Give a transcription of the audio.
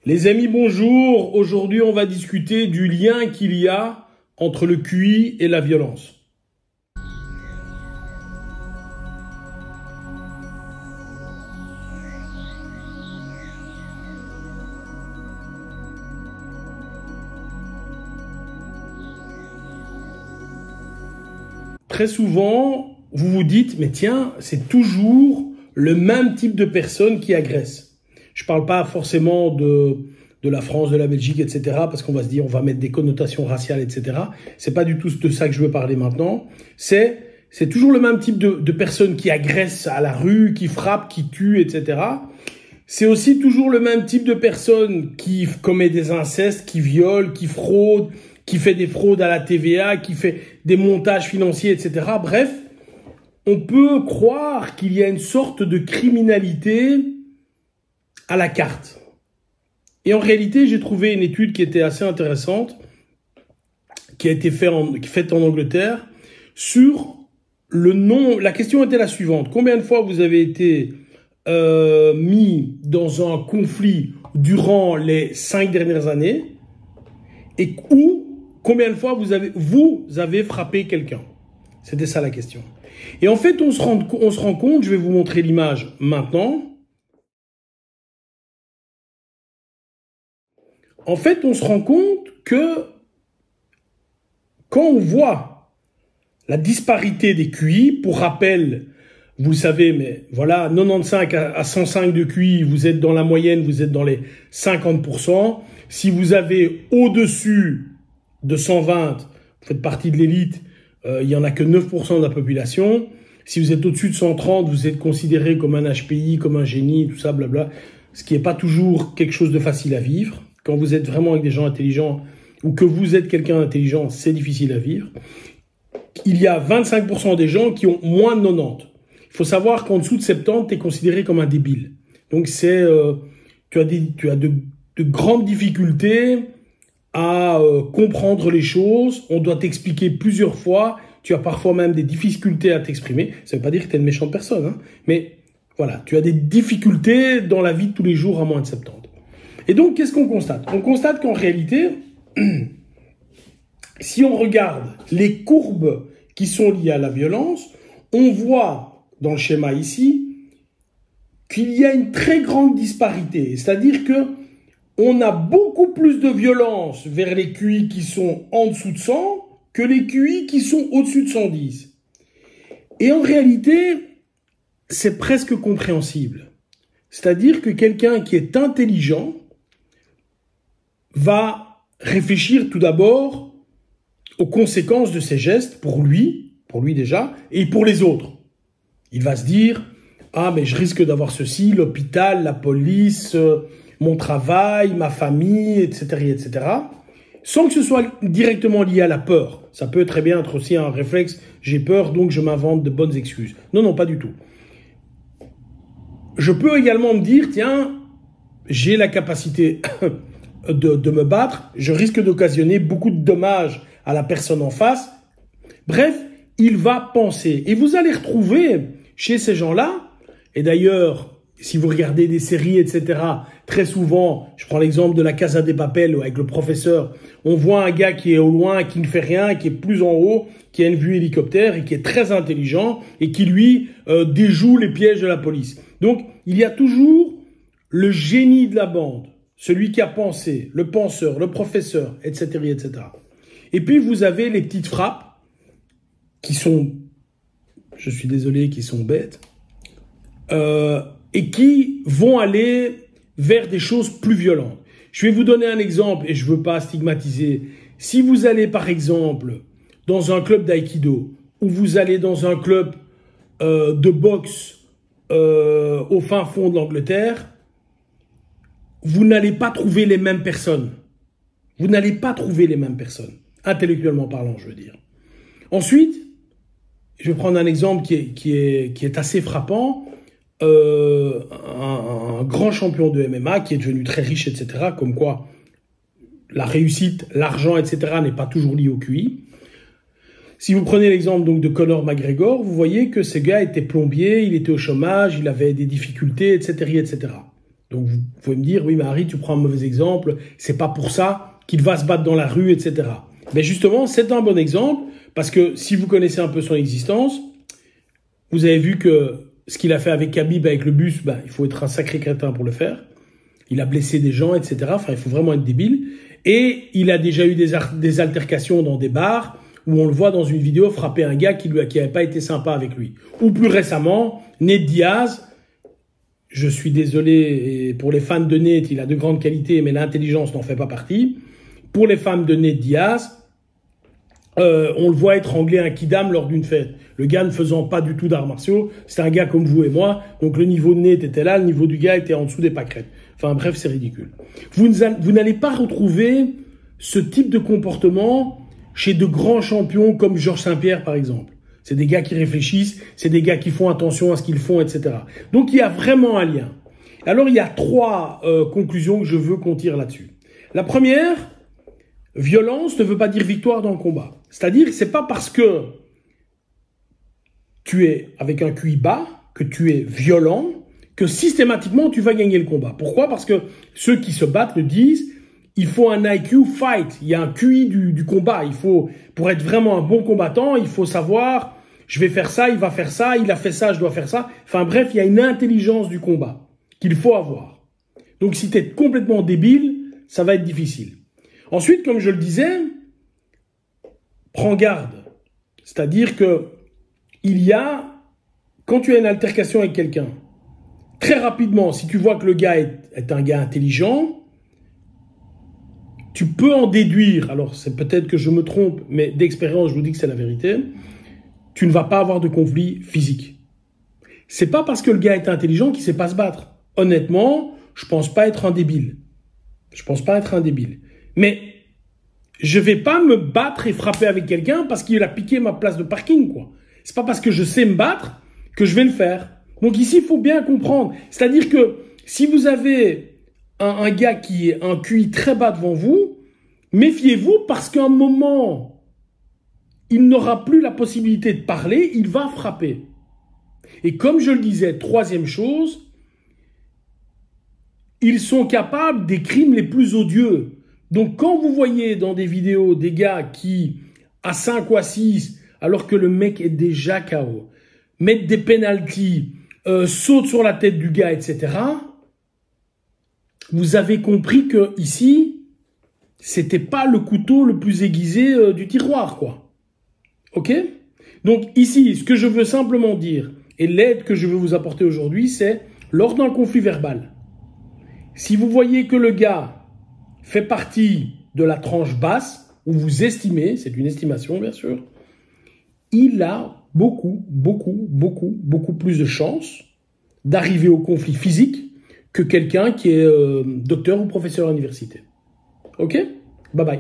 Les amis, bonjour. Aujourd'hui, on va discuter du lien qu'il y a entre le QI et la violence. Très souvent, vous vous dites, mais tiens, c'est toujours le même type de personne qui agresse. Je parle pas forcément de la France, de la Belgique, etc. parce qu'on va se dire, on va mettre des connotations raciales, etc. C'est pas du tout de ça que je veux parler maintenant. C'est toujours le même type de personnes qui agressent à la rue, qui frappent, qui tuent, etc. C'est aussi toujours le même type de personnes qui commet des incestes, qui violent, qui fraudent, qui fait des fraudes à la TVA, qui fait des montages financiers, etc. Bref, on peut croire qu'il y a une sorte de criminalité à la carte. Et en réalité, j'ai trouvé une étude qui était assez intéressante, qui a été faite en Angleterre, sur le nom. La question était la suivante. Combien de fois vous avez été mis dans un conflit durant les 5 dernières années et combien de fois vous avez frappé quelqu'un? C'était ça la question. Et en fait, on se rend compte, je vais vous montrer l'image maintenant. En fait, on se rend compte que quand on voit la disparité des QI, pour rappel, vous le savez, mais voilà, 95 à 105 de QI, vous êtes dans la moyenne, vous êtes dans les 50%. Si vous avez au-dessus de 120, vous faites partie de l'élite, il n'y en a que 9% de la population. Si vous êtes au-dessus de 130, vous êtes considéré comme un HPI, comme un génie, tout ça, blabla. Ce qui n'est pas toujours quelque chose de facile à vivre. Quand vous êtes vraiment avec des gens intelligents ou que vous êtes quelqu'un d'intelligent, c'est difficile à vivre. Il y a 25% des gens qui ont moins de 90. Il faut savoir qu'en dessous de 70, tu es considéré comme un débile. Donc, tu as de grandes difficultés à comprendre les choses. On doit t'expliquer plusieurs fois. Tu as parfois même des difficultés à t'exprimer. Ça ne veut pas dire que tu es une méchante personne, hein. Mais voilà, tu as des difficultés dans la vie de tous les jours à moins de 70. Et donc, qu'est-ce qu'on constate? On constate qu'en réalité, si on regarde les courbes qui sont liées à la violence, on voit dans le schéma ici qu'il y a une très grande disparité. C'est-à-dire que on a beaucoup plus de violence vers les QI qui sont en dessous de 100 que les QI qui sont au-dessus de 110. Et en réalité, c'est presque compréhensible. C'est-à-dire que quelqu'un qui est intelligent va réfléchir tout d'abord aux conséquences de ses gestes pour lui déjà, et pour les autres. Il va se dire, ah mais je risque d'avoir ceci, l'hôpital, la police, mon travail, ma famille, etc., etc., sans que ce soit directement lié à la peur. Ça peut très bien être aussi un réflexe, j'ai peur, donc je m'invente de bonnes excuses. Non, non, pas du tout. Je peux également me dire, tiens, j'ai la capacité de me battre, je risque d'occasionner beaucoup de dommages à la personne en face. Bref, il va penser. Et vous allez retrouver chez ces gens-là, et d'ailleurs, si vous regardez des séries, etc., très souvent, je prends l'exemple de la Casa de Papel avec le professeur, on voit un gars qui est au loin, qui ne fait rien, qui est plus en haut, qui a une vue hélicoptère et qui est très intelligent et qui, lui, déjoue les pièges de la police. Donc, il y a toujours le génie de la bande, celui qui a pensé, le penseur, le professeur, etc., etc. Et puis, vous avez les petites frappes qui sont, je suis désolé, qui sont bêtes, et qui vont aller vers des choses plus violentes. Je vais vous donner un exemple, et je ne veux pas stigmatiser. Si vous allez, par exemple, dans un club d'aïkido, ou vous allez dans un club de boxe au fin fond de l'Angleterre, vous n'allez pas trouver les mêmes personnes. Vous n'allez pas trouver les mêmes personnes, intellectuellement parlant, je veux dire. Ensuite, je vais prendre un exemple qui est assez frappant. Un grand champion de MMA qui est devenu très riche, etc. Comme quoi, la réussite, l'argent, etc. n'est pas toujours lié au QI. Si vous prenez l'exemple donc de Conor McGregor, vous voyez que ce gars était plombier, il était au chômage, il avait des difficultés, etc., etc. Donc vous pouvez me dire, oui mais Harry, tu prends un mauvais exemple, c'est pas pour ça qu'il va se battre dans la rue, etc. Mais justement, c'est un bon exemple, parce que si vous connaissez un peu son existence, vous avez vu que ce qu'il a fait avec Khabib, avec le bus, ben, il faut être un sacré crétin pour le faire. Il a blessé des gens, etc. Enfin, il faut vraiment être débile. Et il a déjà eu des altercations dans des bars, où on le voit dans une vidéo frapper un gars qui avait pas été sympa avec lui. Ou plus récemment, Nate Diaz. Je suis désolé pour les fans de Nate, il a de grandes qualités, mais l'intelligence n'en fait pas partie. Pour les fans de Nate Diaz, on le voit étrangler un kidam lors d'une fête. Le gars ne faisant pas du tout d'arts martiaux, c'est un gars comme vous et moi, donc le niveau de Nate était là, le niveau du gars était en dessous des pâquerettes. Enfin bref, c'est ridicule. Vous n'allez pas retrouver ce type de comportement chez de grands champions comme Georges Saint-Pierre par exemple. C'est des gars qui réfléchissent, c'est des gars qui font attention à ce qu'ils font, etc. Donc il y a vraiment un lien. Alors il y a 3 conclusions que je veux qu'on tire là-dessus. La première, violence ne veut pas dire victoire dans le combat. C'est-à-dire que c'est pas parce que tu es avec un QI bas, que tu es violent, que systématiquement tu vas gagner le combat. Pourquoi? Parce que ceux qui se battent le disent, il faut un IQ fight, il y a un QI du combat. Il faut, pour être vraiment un bon combattant, il faut savoir, je vais faire ça, il va faire ça, il a fait ça, je dois faire ça. Enfin bref, il y a une intelligence du combat qu'il faut avoir. Donc si tu es complètement débile, ça va être difficile. Ensuite, comme je le disais, prends garde. C'est-à-dire que quand tu as une altercation avec quelqu'un, très rapidement, si tu vois que le gars est un gars intelligent, tu peux en déduire, alors c'est peut-être que je me trompe, mais d'expérience, je vous dis que c'est la vérité, tu ne vas pas avoir de conflit physique. C'est pas parce que le gars est intelligent qu'il sait pas se battre. Honnêtement, je pense pas être un débile. Je pense pas être un débile. Mais je vais pas me battre et frapper avec quelqu'un parce qu'il a piqué ma place de parking, quoi. C'est pas parce que je sais me battre que je vais le faire. Donc ici, il faut bien comprendre. C'est-à-dire que si vous avez un gars qui est un QI très bas devant vous, méfiez-vous parce qu'à un moment, il n'aura plus la possibilité de parler, il va frapper. Et comme je le disais, 3e chose, ils sont capables des crimes les plus odieux. Donc quand vous voyez dans des vidéos des gars qui, à 5 ou à 6, alors que le mec est déjà KO, mettent des pénaltys, sautent sur la tête du gars, etc., vous avez compris que ici, c'était pas le couteau le plus aiguisé du tiroir, quoi. Ok? Donc ici, ce que je veux simplement dire, et l'aide que je veux vous apporter aujourd'hui, c'est lors d'un conflit verbal, si vous voyez que le gars fait partie de la tranche basse, où vous estimez, c'est une estimation bien sûr, il a beaucoup plus de chances d'arriver au conflit physique que quelqu'un qui est docteur ou professeur à l'université. Ok? Bye bye.